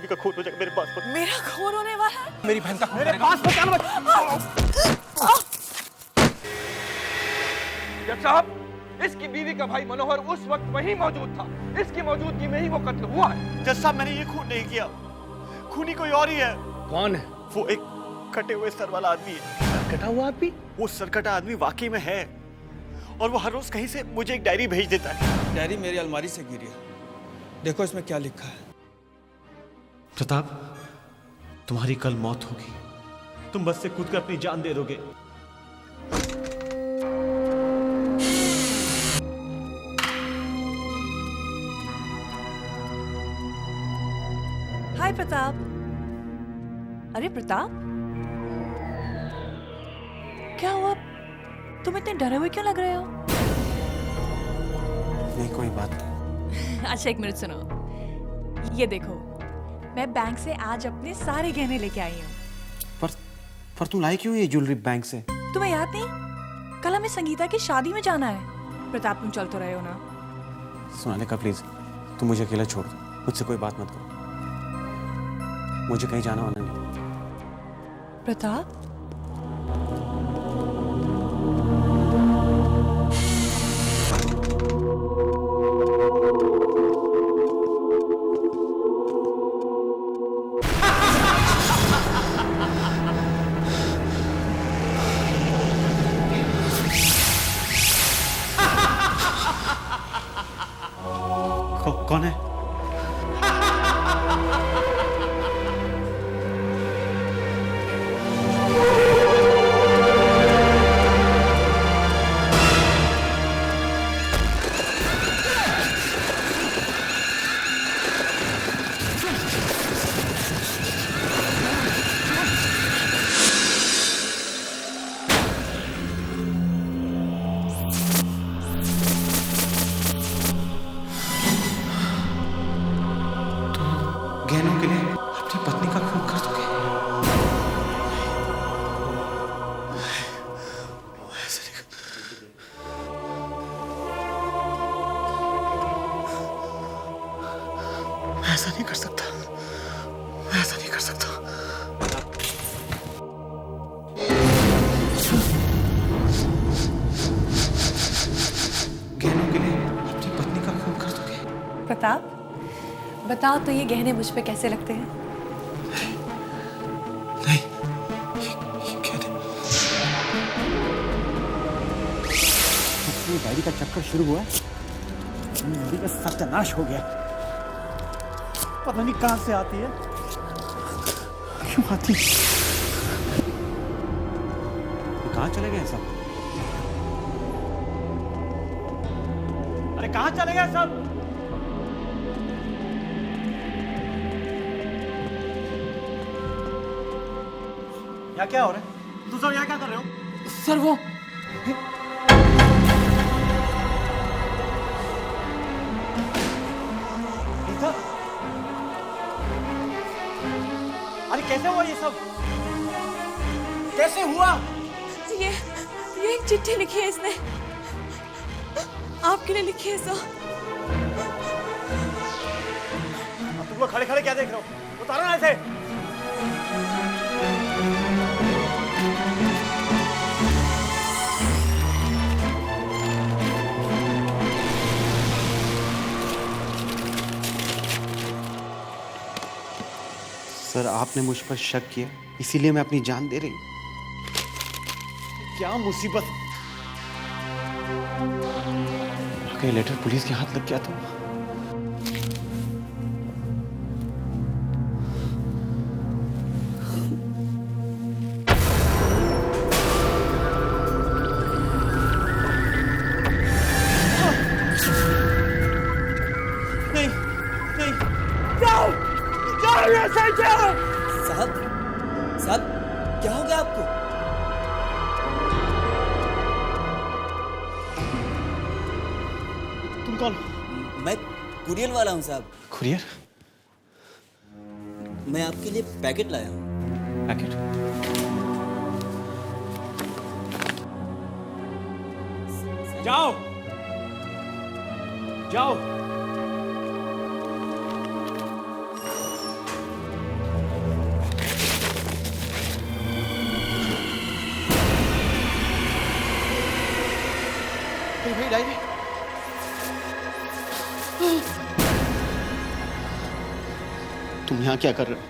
का खून हो जाएगा, मेरे पास मत। मेरा खून होने वाला है? मेरी बहन का खून मेरे पास मत आना मत। जज साहब, इसकी बीवी का भाई मनोहर उस वक्त वहीं मौजूद था। इसकी मौजूदगी में ही वो कत्ल हुआ है। जज साहब, मैंने ये खून नहीं किया, खूनी कोई और ही है। कौन है? वो एक कटे हुए सर वाला आदमी है। कटा हुआ आदमी? वो सरकटा आदमी वाकई में है, और वो हर रोज कहीं से मुझे एक डायरी भेज देता है। डायरी मेरी अलमारी से गिरी है, देखो इसमें क्या लिखा है। प्रताप, तुम्हारी कल मौत होगी, तुम बस से कूद कर अपनी जान दे दोगे। हाय प्रताप। अरे प्रताप, क्या हुआ? तुम इतने डरे हुए क्यों लग रहे हो? नहीं कोई बात नहीं। अच्छा एक मिनट सुनो, ये देखो, मैं बैंक से आज अपने सारे गहने लेके आई हूँ। पर तुम लाई क्यों ये ज्वेलरी बैंक से? तुम्हें याद नहीं, कल हमें संगीता की शादी में जाना है। प्रताप तुम चल तो रहे हो ना? सोनालिका प्लीज, तुम मुझे अकेला छोड़ दो, मुझसे कोई बात मत करो, मुझे कहीं जाना वाला नहीं। प्रताप, कौन है? गहनों के लिए अपनी पत्नी का खून कर दोगे? मैं ऐसा नहीं कर सकता, मैं ऐसा नहीं कर सकता। गहनों के लिए अपनी पत्नी का खून कर दोगे? प्रताप बताओ तो ये गहने मुझ पे कैसे लगते हैं? नहीं, ये गहने। ये डायरी का चक्कर शुरू हुआ, मेरी का सत्यानाश हो गया। पता नहीं कहां से आती है, क्यों आती है। कहाँ चले गए सब? अरे कहां चले गए सब? यहाँ क्या हो रहा है? तुम सब यहाँ क्या कर रहे हो? सर वो गीता? अरे कैसे हुआ ये सब? कैसे हुआ? ये एक चिट्ठी लिखी है इसने, आपके लिए लिखी है सर। तुम लोग खड़े खड़े क्या देख रहे हो? उतारो ना ऐसे। सर आपने मुझ पर शक किया, इसीलिए मैं अपनी जान दे रही हूँ। क्या मुसीबत? वाकई लेटर पुलिस के हाथ लग गया तो नहीं नहीं, जाओ जाओ यहाँ से, जाओ। साहब, साहब क्या हो गया आपको? तुम कौन? मैं कुरियर वाला हूँ साहब। कुरियर? मैं आपके लिए पैकेट लाया हूँ। पैकेट? जाओ जाओ। मेरी डायरी। तुम यहाँ क्या कर रहे हो?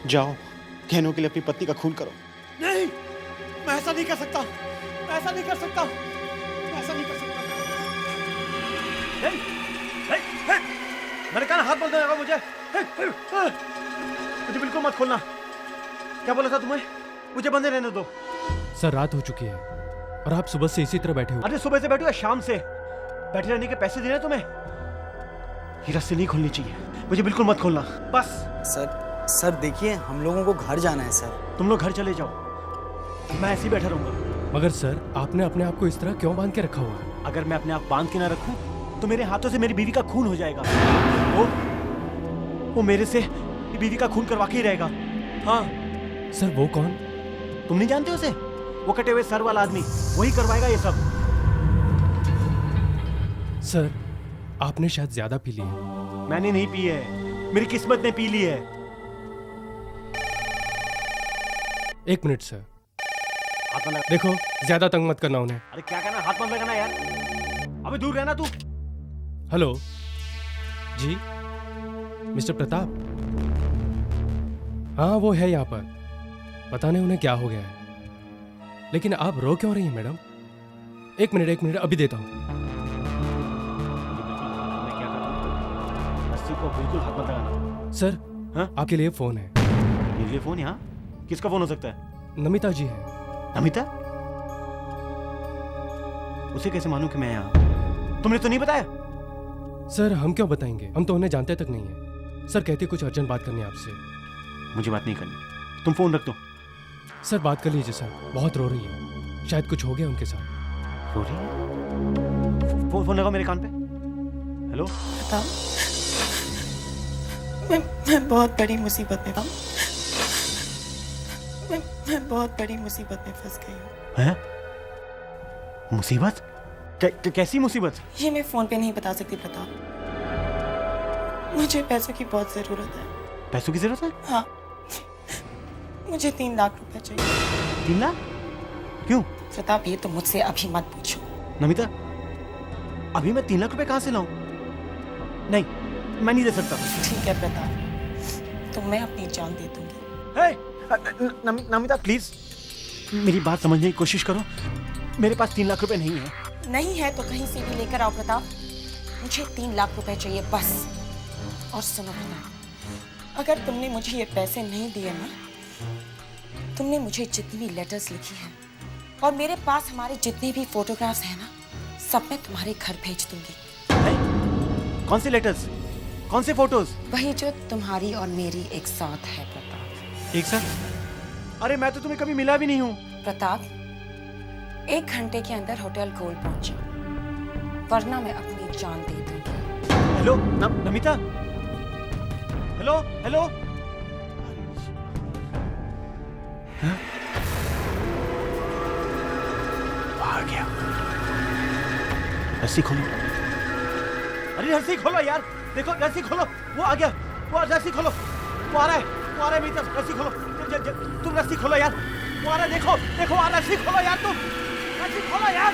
जाओ, गहनों के लिए अपनी पत्नी का खून करो। नहीं, मैं ऐसा नहीं कर सकता, मैं ऐसा नहीं कर सकता, मैं ऐसा नहीं कर सकता। नहीं, नहीं, नहीं। मैंने कहा ना हाथ मत लगाओ मुझे। मुझे बिल्कुल मत खोलना। क्या बोला था तुम्हें? मुझे बंदे रहने दो। सर रात हो चुकी है और आप सुबह से इसी तरह बैठे हो। अरे सुबह से बैठो या शाम से? बैठे रहने के पैसे दे रहे तुम्हें? ये रस्सी नहीं खोलनी चाहिए। मुझे बिल्कुल मत खोलना, बस। सर देखिए, हम लोगों को घर जाना है सर। तुम लोग घर चले जाओ, मैं ऐसे ही बैठा रहूंगा। मगर सर आपने अपने आप को इस तरह क्यों बांध के रखा हुआ है? अगर मैं अपने आप बांध के ना रखूं तो मेरे हाथों से मेरी बीवी का खून हो जाएगा। वो मेरे से बीवी का खून करवा के ही रहेगा। हाँ। सर वो कौन? तुम नहीं जानते उसे? वो कटे हुए सर वाला आदमी, वही करवाएगा ये सब। सर आपने शायद ज्यादा पी ली है। मैंने नहीं पी है, मेरी किस्मत ने पी ली है। 1 मिनट सर। हाथ मत लगा। देखो ज्यादा तंग मत करना उन्हें। अरे क्या कहना, हाथ मत लगाना यार। अबे दूर रहना तू। हेलो जी, मिस्टर प्रताप। हाँ वो है यहाँ पर, पता नहीं उन्हें क्या हो गया है। लेकिन आप रो क्यों रही हैं मैडम? 1 मिनट अभी देता हूँ। मैं क्या करूँ? रस्सी को बिल्कुल हाथ मत लगाना। सर हाँ? आपके लिए फोन है। मेरे लिए फोन? यहाँ किसका फोन हो सकता है? नमिता जी है। नमिता? उसे कैसे मालूम कि मैं यहाँ? तुमने तो नहीं बताया? सर हम क्यों बताएंगे, हम तो उन्हें जानते तक नहीं है। सर कहती कुछ अर्जेंट बात करनी है आपसे। मुझे बात नहीं करनी, तुम फोन रख दो। सर बात कर लीजिए सर, बहुत रो रही है, शायद कुछ हो गया उनके साथ। रो रही है? फोन लगाओ मेरे कान पे। हेलो? प्रताप, मैं बहुत बड़ी मुसीबत में हूँ। मैं बहुत बड़ी मुसीबत में फंस गई हूँ। हैं? मुसीबत? कैसी मुसीबत? ये मैं फोन पे नहीं बता सकती प्रताप। मुझे पैसों की बहुत जरूरत है। पैसों की जरूरत है? हाँ, मुझे 3 लाख रुपए चाहिए। 3 लाख? क्यों? प्रताप ये तो मुझसे अभी मत पूछो। नमिता, अभी मैं 3 लाख रुपए कहाँ से लाऊं? नहीं, मैं नहीं दे सकता। ठीक है प्रताप, तो मैं अपनी जान दे दूंगी। नमिता प्लीज, मेरी बात समझने की कोशिश करो। मेरे पास 3 लाख रुपए नहीं है। नहीं है तो कहीं से भी लेकर आओ प्रताप। मुझे 3 लाख रुपए चाहिए बस। और सुनो प्रताप, अगर तुमने मुझे ये पैसे नहीं दिए ना, तुमने मुझे जितनी लेटर्स लिखी हैं और मेरे पास हमारे जितने भी फोटोग्राफ्स हैं ना, सब मैं तुम्हारे घर भेज दूंगी। कौन से लेटर्स? कौन से फोटोज? वही जो तुम्हारी और मेरी एक साथ है प्रताप। एक साथ? अरे मैं तो तुम्हें कभी मिला भी नहीं हूँ। प्रताप, 1 घंटे के अंदर होटल गोल्ड पहुंचो, वरना मैं अपनी जान दे दूंगी। हेलो नमिता? Hello hello? हाँ? आ गया। रस्सी खोलो। अरे रस्सी खोलो यार, देखो रस्सी खोलो। वो आ गया, वो रस्सी खोलो। वो आ रहा है मेरी तरफ। रस्सी खोलो। तुम रस्सी खोलो यार। वो आ रहा है, देखो देखो आ रस्सी खोलो यार, तुम रस्सी खोलो यार।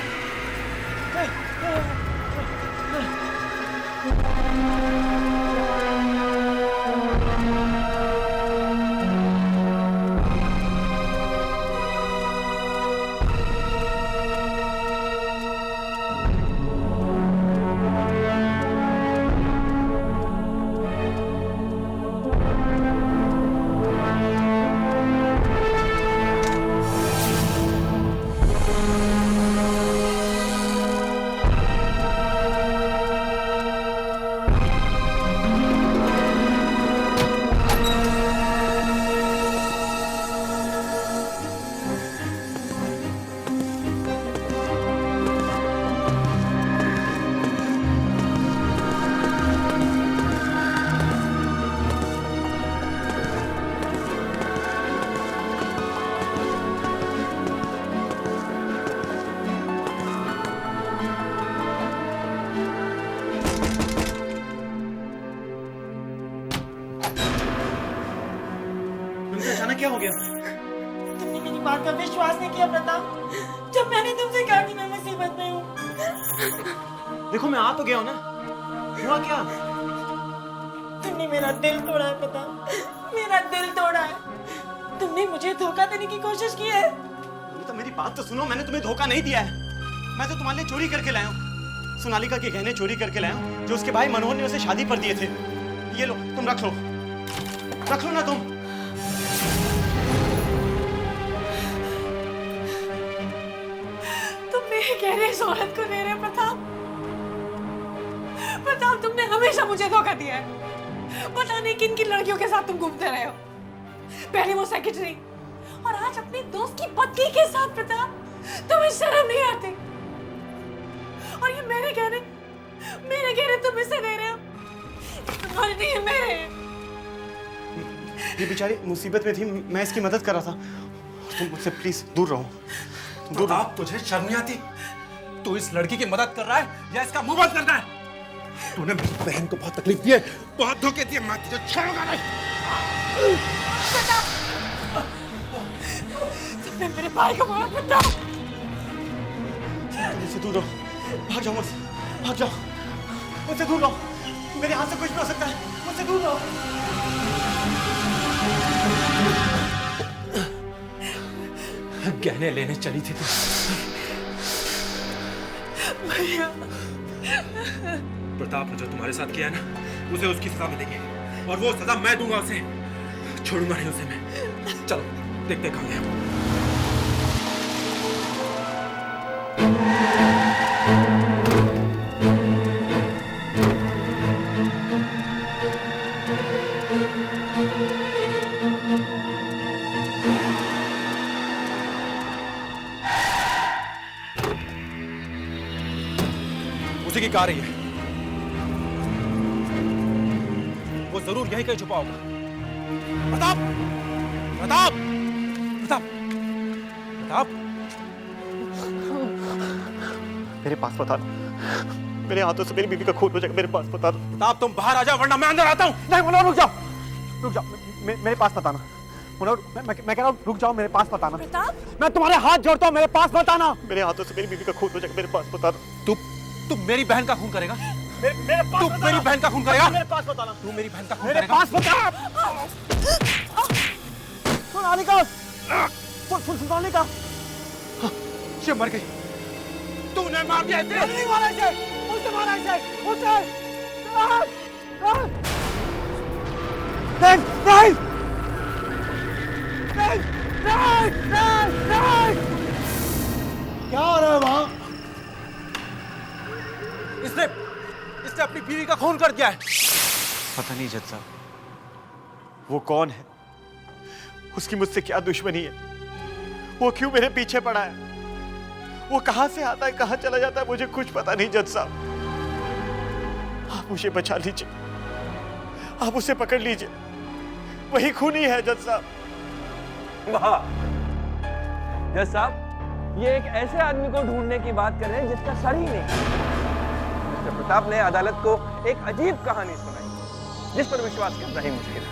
अचानक क्या हो गया? तुमने मेरी बात का विश्वास नहीं किया प्रताप। जब मैंने तुमसे कहा कि मैं मुसीबत में हूँ, देखो मैं आ तो गया हूं ना, हुआ क्या? तुमने मेरा दिल तोड़ा है, पता? मेरा दिल तोड़ा है। तुमने मुझे धोखा देने की कोशिश की है। तो मेरी बात तो सुनो, मैंने तुम्हें धोखा नहीं दिया है। मैं तो तुम्हारे लिए चोरी करके लाया हूँ, सोनालिका के गहने चोरी करके लाया हूँ जो उसके भाई मनोहर ने उसे शादी पर दिए थे। ये लो, तुम रख लो ना तुम। तुम मेरे गहने इस औरत को दे रहे हो, प्रताप, तुमने हमेशा मुझे धोखा दिया है। पता नहीं किन किन लड़कियों के साथ तुम घूमते रहे हो। पहले वो सेक्रेटरी और आज अपने दोस्त की पत्नी के साथ। प्रताप, तुम्हें शर्म नहीं आती? और ये मेरे गहने तुम इसे दे रहे हो। तुम्हारे नहीं है, मेरे हैं। ये बेचारी मुसीबत में थी, मैं इसकी मदद कर रहा था। तुम मुझसे प्लीज दूर रहो, दूर रहो। तुझे शर्म नहीं आती? तू इस लड़की की मदद कर रहा है या इसका मुंह बंद करना है? तूने मेरी बहन को बहुत तकलीफ दी है, बहुत धोखे दिए। मैं तुझे छोड़ूंगा नहीं। तुमने मेरे भाई को मारा, प्रताप। मुझसे दूर रहो, भाग जाओ मुझसे, भाग जाओ, मुझसे दूर रहो। मेरे हाथ से कुछ भी हो सकता है, मुझसे दूर रहो। गहने लेने चली थी तू। भैया, प्रताप ने जो तुम्हारे साथ किया है ना, उसे उसकी सजा मिलेगी और वो सजा मैं दूंगा उसे। छोड़ूंगा नहीं उसे मैं। चलो देखते कहाँ गया वो। उसी की कार ही है, वो जरूर यहीं कहीं छुपा होगा। प्रताप, प्रताप, प्रताप, प्रताप, मेरे पास बता दो, मेरे हाथों से मेरी बीवी का खून हो जाएगा। मेरे पास बता दो। प्रताप तुम बाहर आ जाओ वरना मैं अंदर आता हूं। नहीं मनोहर, रुक जाओ, मेरे पास बताना। मनोहर, मैं कह रहा हूँ रुक जाओ, मेरे पास बताना। प्रताप, मैं तुम्हारे हाथ जोड़ता हूँ, मेरे पास बताना। मेरे हाथों से मेरी बीवी का खून हो जाएगा। मेरे पास बता दो। तू मेरी बहन का खून करेगा? मेरे पास तू मेरी बहन का खून करेगा? मेरे पास बताना। तू मेरी बहन का खून मेरे करेगा? पास बता। सोनालिका, सोनालिका, ये मर गई। तूने मार दिया इसे। नहीं मारा इसे, मुझसे मारा इसे, मुझसे। नहीं। क्या हो रहा है वहां? इसने अपनी बीवी का खून कर दिया है। पता नहीं जज साहब, वो कौन है, उसकी मुझसे क्या दुश्मनी है, वो क्यों मेरे पीछे पड़ा है, वो कहां से आता है कहां चला जाता है, मुझे कुछ पता नहीं। जज साहब, आप मुझे बचा लीजिए, आप उसे पकड़ लीजिए, वही खूनी है जज साहब। वाह जज साहब, ये एक ऐसे आदमी को ढूंढने की बात कर रहे हैं जिसका सर ही नहीं। मिस्टर प्रताप ने अदालत को एक अजीब कहानी सुनाई जिस पर विश्वास करना ही मुश्किल है।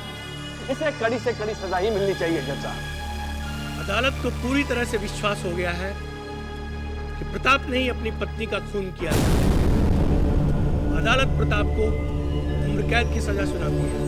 इसे कड़ी से कड़ी सजा ही मिलनी चाहिए जज साहब। अदालत को पूरी तरह से विश्वास हो गया है कि प्रताप ने ही अपनी पत्नी का खून किया है। अदालत प्रताप को उम्र कैद की सजा सुनाती है।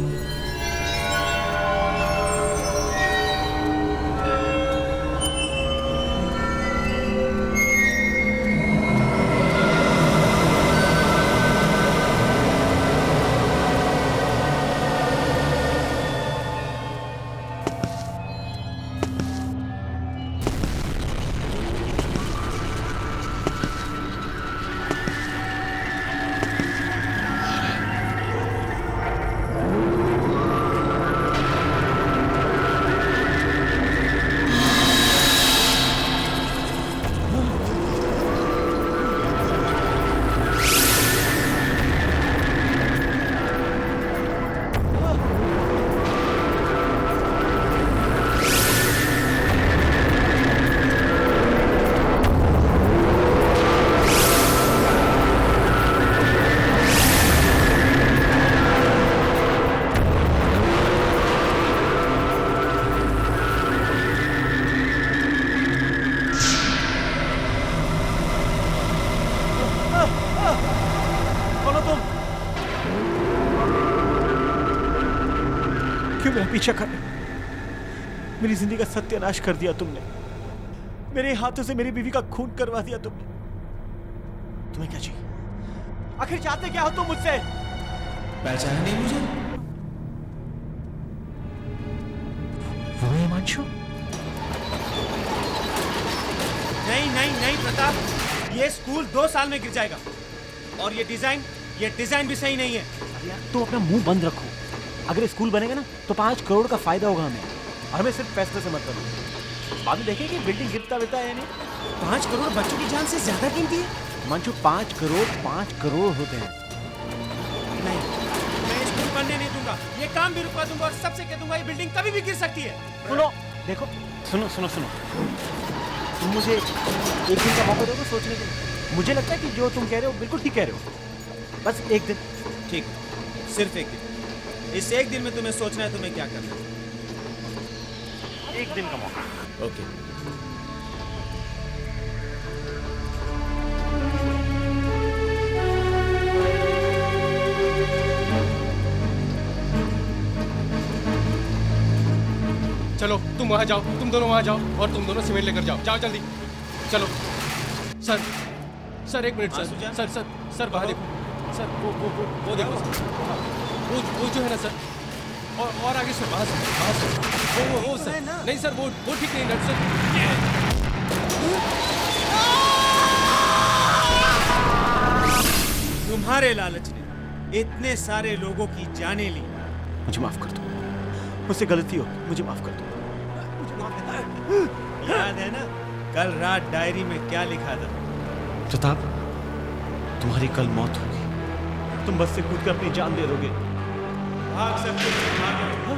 क्यों मेरा पीछा कर रहे हो? मेरी जिंदगी का सत्यानाश कर दिया तुमने। मेरे हाथों से मेरी बीवी का खून करवा दिया तुमने। तुम्हें क्या चाहिए? आखिर चाहते क्या हो तुम मुझसे? पहचाना नहीं मुझे? वो है हिमांशु? नहीं नहीं नहीं प्रताप, ये स्कूल 2 साल में गिर जाएगा। और ये डिजाइन भी सही नहीं है। अरे यार तो अपना मुंह बंद रखो। अगर स्कूल बनेगा ना तो 5 करोड़ का फायदा होगा हमें, और हमें सिर्फ पैसे से मतलब है। बाद में देखेंगे बिल्डिंग गिरता बिरता है नहीं। 5 करोड़ बच्चों की जान से ज्यादा कीमती है। हिमांशु 5 करोड़ होते हैं। नहीं, मैं स्कूल बनने नहीं दूंगा। ये काम भी रुकवा दूंगा और सबसे कह दूंगा ये बिल्डिंग कभी भी गिर सकती है। सुनो, देखो, सुनो। तुम मुझे एक दिन का मौका दोगे सोचने के लिए? मुझे लगता है कि जो तुम कह रहे हो बिल्कुल ठीक कह रहे हो। बस एक दिन। ठीक, सिर्फ एक दिन। इस एक दिन में तुम्हें सोचना है तुम्हें क्या करना है। एक दिन का मौका। ओके। चलो तुम वहां जाओ, तुम दोनों वहां जाओ और तुम दोनों सीमेंट लेकर जाओ। जाओ जल्दी, चलो। सर 1 मिनट सर बाहर देखो सर, वो देखो सर, वो जो है ना सर, और आगे सर, वहां सर, वो सर, नहीं सर, वो ठीक नहीं सर। तुम्हारे लालच ने इतने सारे लोगों की जानें ली। मुझे माफ कर दो, मुझसे गलती हो, मुझे माफ कर दो। याद है ना कल रात डायरी में क्या लिखा था? प्रताप, तुम्हारी कल मौत होगी। तुम बस से कूद कर अपनी जान दे दोगे। भाग सकते हो तो भागो।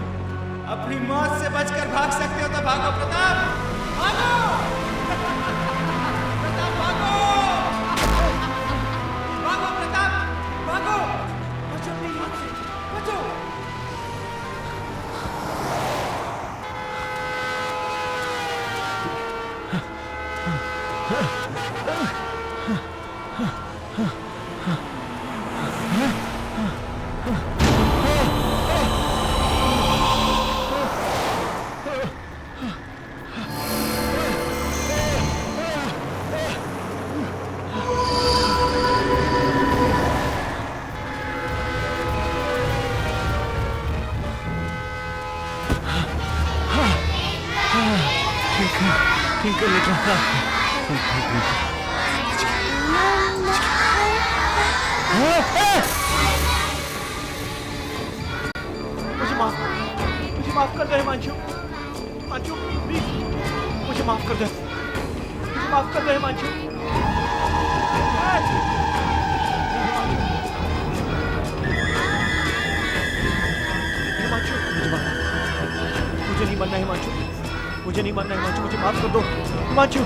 अपनी मौत से बचकर भाग सकते हो तो भागो प्रताप, भागो। प्रताप भागो, भागो प्रताप, भागो। बचो अपनी मौत से, बचो। मुझे माफ कर दे हिमांशु, प्लीज मुझे माफ कर दे, हिमांशु। मुझे नहीं मरना हिमांशु, मुझे माफ कर दो हिमांशु।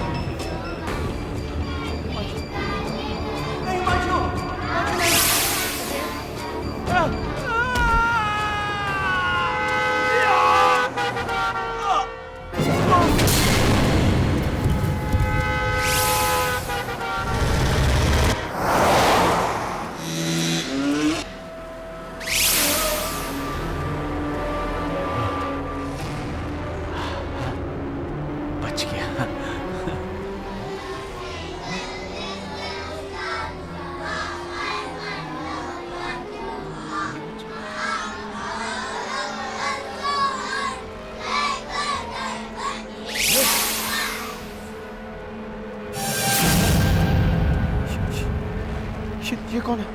ये कौन है?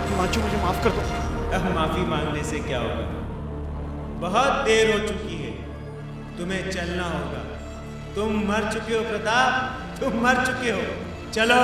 हिमांशु मुझे माफ कर दो। अब माफी मांगने से क्या होगा? बहुत देर हो चुकी है, तुम्हें चलना होगा। तुम मर चुके हो प्रताप, तुम मर चुके हो। चलो।